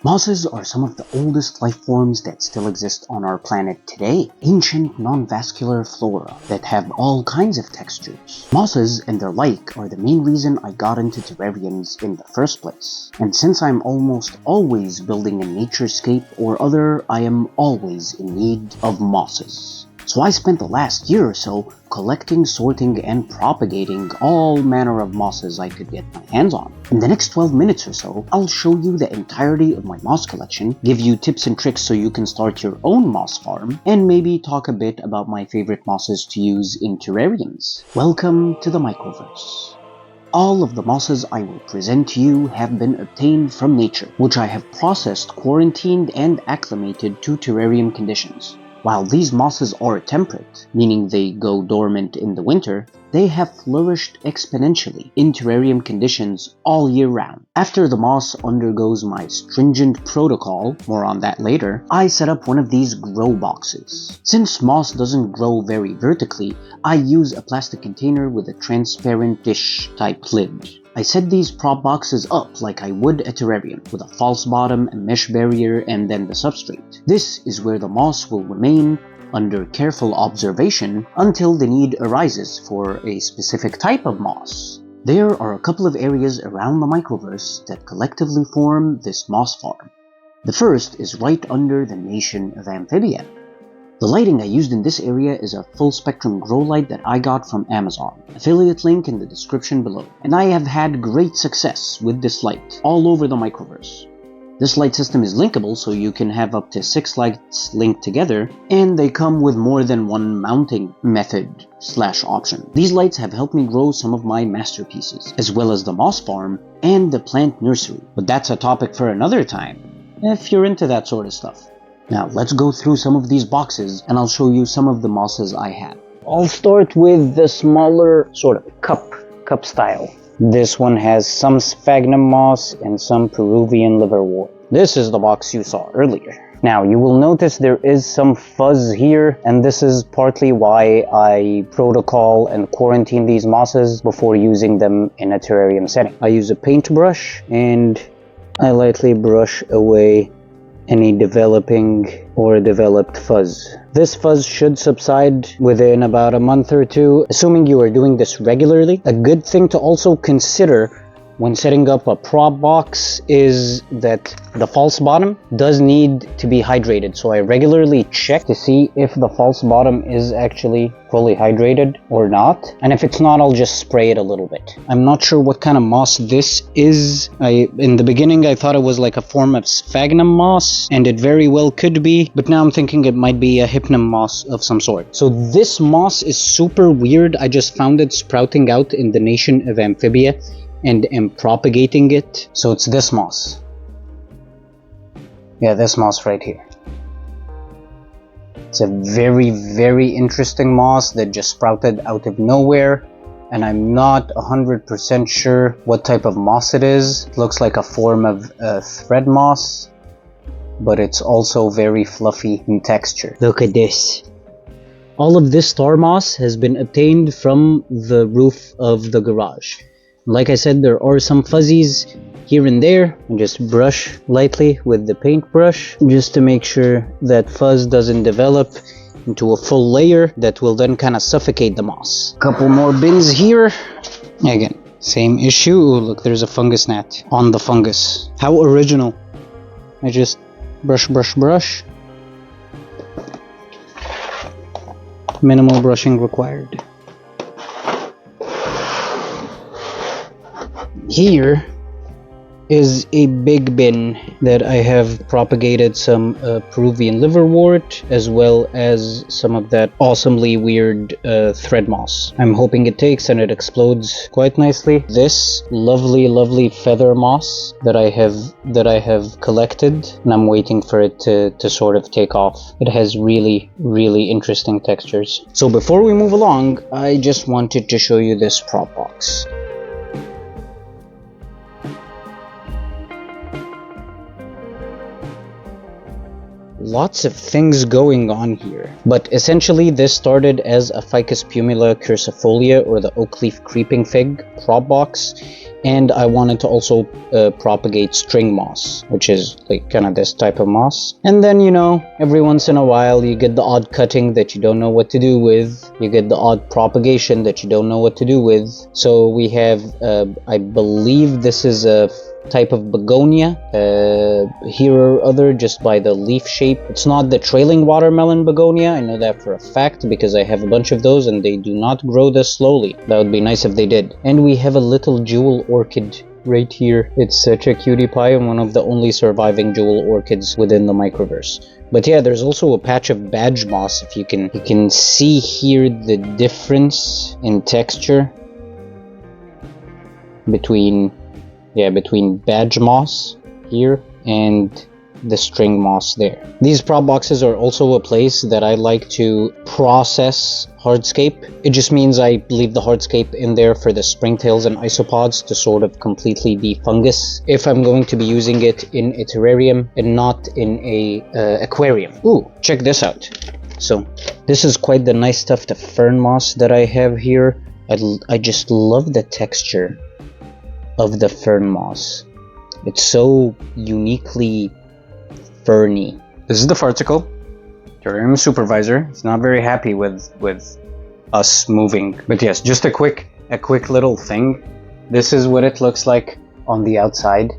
Mosses are some of the oldest life forms that still exist on our planet today. Ancient, non-vascular flora that have all kinds of textures. Mosses and their like are the main reason I got into terrariums in the first place. And since I'm almost always building a naturescape or other, I am always in need of mosses. So I spent the last year or so collecting, sorting, and propagating all manner of mosses I could get my hands on. In the next 12 minutes or so, I'll show you the entirety of my moss collection, give you tips and tricks so you can start your own moss farm, and maybe talk a bit about my favorite mosses to use in terrariums. Welcome to the Microverse. All of the mosses I will present to you have been obtained from nature, which I have processed, quarantined, and acclimated to terrarium conditions. While these mosses are temperate, meaning they go dormant in the winter, they have flourished exponentially in terrarium conditions all year round. After the moss undergoes my stringent protocol, more on that later, I set up one of these grow boxes. Since moss doesn't grow very vertically, I use a plastic container with a transparent dish type lid. I set these prop boxes up like I would a terrarium, with a false bottom, a mesh barrier, and then the substrate. This is where the moss will remain under careful observation until the need arises for a specific type of moss. There are a couple of areas around the microverse that collectively form this moss farm. The first is right under the nation of Amphibia. The lighting I used in this area is a full spectrum grow light that I got from Amazon. Affiliate link in the description below. And I have had great success with this light all over the microverse. This light system is linkable, so you can have up to 6 lights linked together, and they come with more than one mounting method / option. These lights have helped me grow some of my masterpieces, as well as the moss farm and the plant nursery. But that's a topic for another time, if you're into that sort of stuff. Now let's go through some of these boxes and I'll show you some of the mosses I have. I'll start with the smaller sort of cup style. This one has some sphagnum moss and some Peruvian liverwort. This is the box you saw earlier. Now you will notice there is some fuzz here, and this is partly why I protocol and quarantine these mosses before using them in a terrarium setting. I use a paintbrush and I lightly brush away any developing or developed fuzz. This fuzz should subside within about a month or two, assuming you are doing this regularly. A good thing to also consider when setting up a prop box is that the false bottom does need to be hydrated. So I regularly check to see if the false bottom is actually fully hydrated or not. And if it's not, I'll just spray it a little bit. I'm not sure what kind of moss this is. In the beginning, I thought it was like a form of sphagnum moss, and it very well could be, but now I'm thinking it might be a hypnum moss of some sort. So this moss is super weird. I just found it sprouting out in the nation of Amphibia and am propagating it. So it's this moss. Yeah, this moss right here. It's a very, very interesting moss that just sprouted out of nowhere, and I'm not 100% sure what type of moss it is. It looks like a form of thread moss, but it's also very fluffy in texture. Look at this. All of this star moss has been obtained from the roof of the garage. Like I said, there are some fuzzies here and there, and just brush lightly with the paintbrush just to make sure that fuzz doesn't develop into a full layer that will then kind of suffocate the moss. Couple more bins here. Again, same issue. Ooh, look, there's a fungus gnat on the fungus. How original. I just brush. Minimal brushing required. Here is a big bin that I have propagated some Peruvian liverwort, as well as some of that awesomely weird thread moss. I'm hoping it takes and it explodes quite nicely. This lovely feather moss that I have collected, and I'm waiting for it to sort of take off. It has really interesting textures. So before we move along, I just wanted to show you this prop box. Lots of things going on here, but essentially this started as a Ficus pumila curcifolia, or the oak leaf creeping fig prop box, And I wanted to also propagate string moss, which is like kind of this type of moss. And then, you know, every once in a while you get the odd cutting that you don't know what to do with. You get the odd propagation that you don't know what to do with. So we have, I believe this is a type of begonia here or other, just by the leaf shape. It's not the trailing watermelon begonia, I know that for a fact because I have a bunch of those and they do not grow this slowly. That would be nice if they did. And we have a little jewel orchid right here. It's such a cutie pie and one of the only surviving jewel orchids within the microverse. But yeah, there's also a patch of badge moss. If you can see here the difference in texture between badge moss here and the string moss there. These prop boxes are also a place that I like to process hardscape. It just means I leave the hardscape in there for the springtails and isopods to sort of completely defungus if I'm going to be using it in a terrarium and not in a aquarium. Ooh, check this out. So this is quite the nice stuff, the fern moss that I have here. I just love the texture of the fern moss. It's so uniquely ferny. This is the Farticle, terrarium supervisor. It's not very happy with us moving. But yes, just a quick little thing. This is what it looks like on the outside.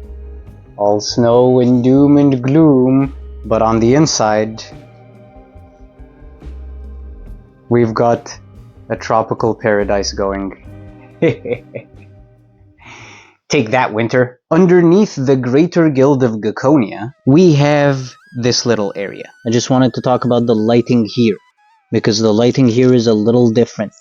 All snow and doom and gloom. But on the inside, we've got a tropical paradise going. Take that, winter. Underneath the Greater Guild of Gaconia, we have this little area. I just wanted to talk about the lighting here, because the lighting here is a little different.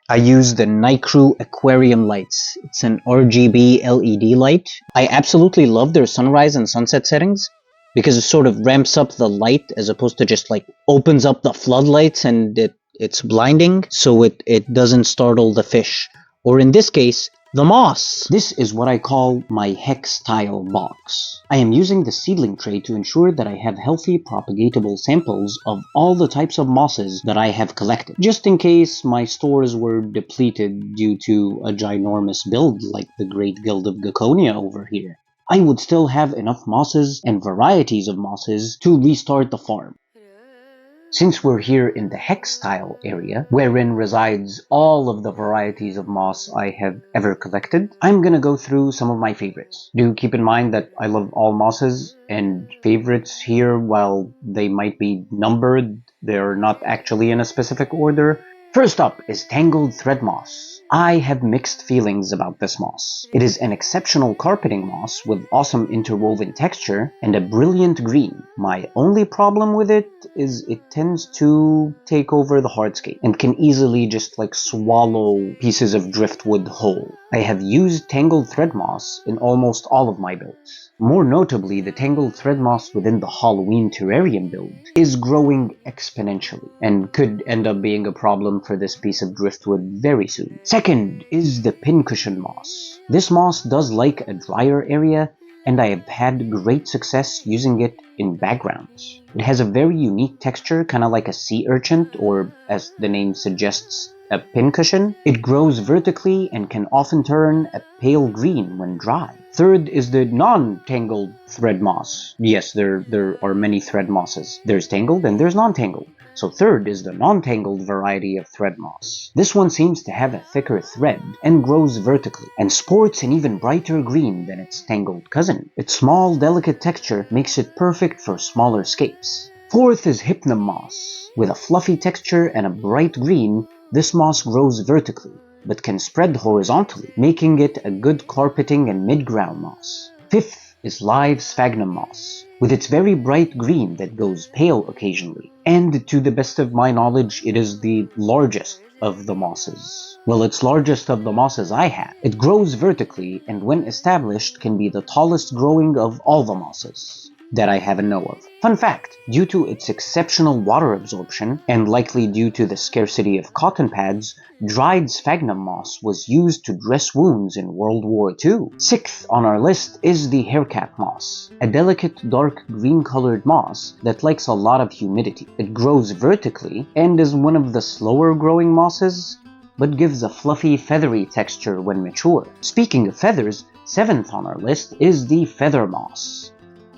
I use the Nicrew Aquarium lights. It's an RGB LED light. I absolutely love their sunrise and sunset settings, because it sort of ramps up the light as opposed to just like opens up the floodlights and it's blinding, so it doesn't startle the fish. Or in this case, the moss. This is what I call my hex tile box. I am using the seedling tray to ensure that I have healthy propagatable samples of all the types of mosses that I have collected, just in case my stores were depleted due to a ginormous build like the Great Guild of Gaconia over here. I would still have enough mosses and varieties of mosses to restart the farm. Since we're here in the hex tile area, wherein resides all of the varieties of moss I have ever collected, I'm gonna go through some of my favorites. Do keep in mind that I love all mosses, and favorites here, while they might be numbered, they're not actually in a specific order. First up is Tangled Thread Moss. I have mixed feelings about this moss. It is an exceptional carpeting moss with awesome interwoven texture and a brilliant green. My only problem with it is it tends to take over the hardscape and can easily just like swallow pieces of driftwood whole. I have used Tangled Thread Moss in almost all of my builds. More notably, the Tangled Thread Moss within the Halloween Terrarium build is growing exponentially and could end up being a problem for this piece of driftwood very soon. Second is the Pincushion Moss. This moss does like a drier area, and I have had great success using it in backgrounds. It has a very unique texture, kind of like a sea urchin, or as the name suggests, a pincushion. It grows vertically and can often turn a pale green when dry. Third is the non-tangled thread moss. Yes, there are many thread mosses. There's tangled and there's non-tangled. So third is the non-tangled variety of thread moss. This one seems to have a thicker thread and grows vertically, and sports an even brighter green than its tangled cousin. Its small, delicate texture makes it perfect for smaller scapes. Fourth is Hypnum moss. With a fluffy texture and a bright green, this moss grows vertically, but can spread horizontally, making it a good carpeting and mid-ground moss. Fifth is live sphagnum moss, with its very bright green that goes pale occasionally. And to the best of my knowledge, it is the largest of the mosses. Well, it's largest of the mosses I have. It grows vertically, and when established, can be the tallest growing of all the mosses that I have a know of. Fun fact, due to its exceptional water absorption, and likely due to the scarcity of cotton pads, dried sphagnum moss was used to dress wounds in World War II. Sixth on our list is the haircap moss, a delicate dark green colored moss that likes a lot of humidity. It grows vertically and is one of the slower growing mosses, but gives a fluffy, feathery texture when mature. Speaking of feathers, 7th on our list is the feather moss.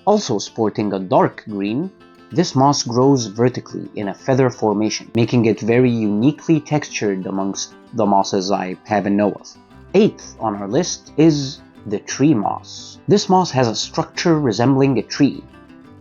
Also sporting a dark green, this moss grows vertically in a feather formation, making it very uniquely textured amongst the mosses I have and know of. 8th on our list is the tree moss. This moss has a structure resembling a tree,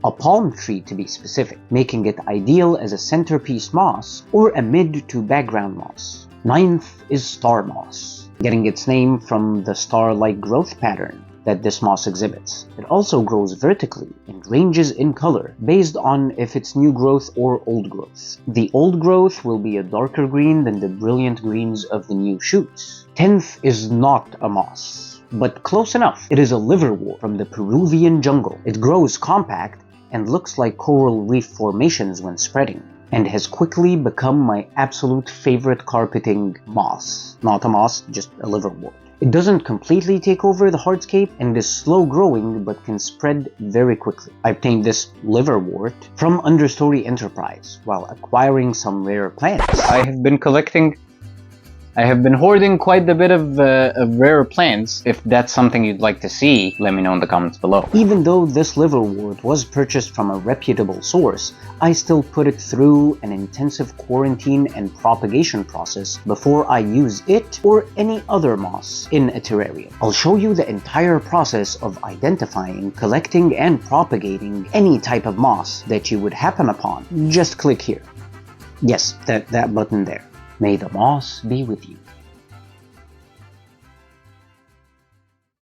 a palm tree to be specific, making it ideal as a centerpiece moss or a mid to background moss. 9th is star moss, getting its name from the star-like growth pattern that this moss exhibits. It also grows vertically and ranges in color based on if it's new growth or old growth. The old growth will be a darker green than the brilliant greens of the new shoots. 10th is not a moss, but close enough. It is a liverwort from the Peruvian jungle. It grows compact and looks like coral reef formations when spreading, and has quickly become my absolute favorite carpeting moss. Not a moss, just a liverwort. It doesn't completely take over the hardscape and is slow growing but can spread very quickly. I obtained this liverwort from Understory Enterprise while acquiring some rare plants. I have been hoarding quite a bit of rare plants. If that's something you'd like to see, let me know in the comments below. Even though this liverwort was purchased from a reputable source, I still put it through an intensive quarantine and propagation process before I use it or any other moss in a terrarium. I'll show you the entire process of identifying, collecting, and propagating any type of moss that you would happen upon. Just click here. Yes, that button there. May the moss be with you.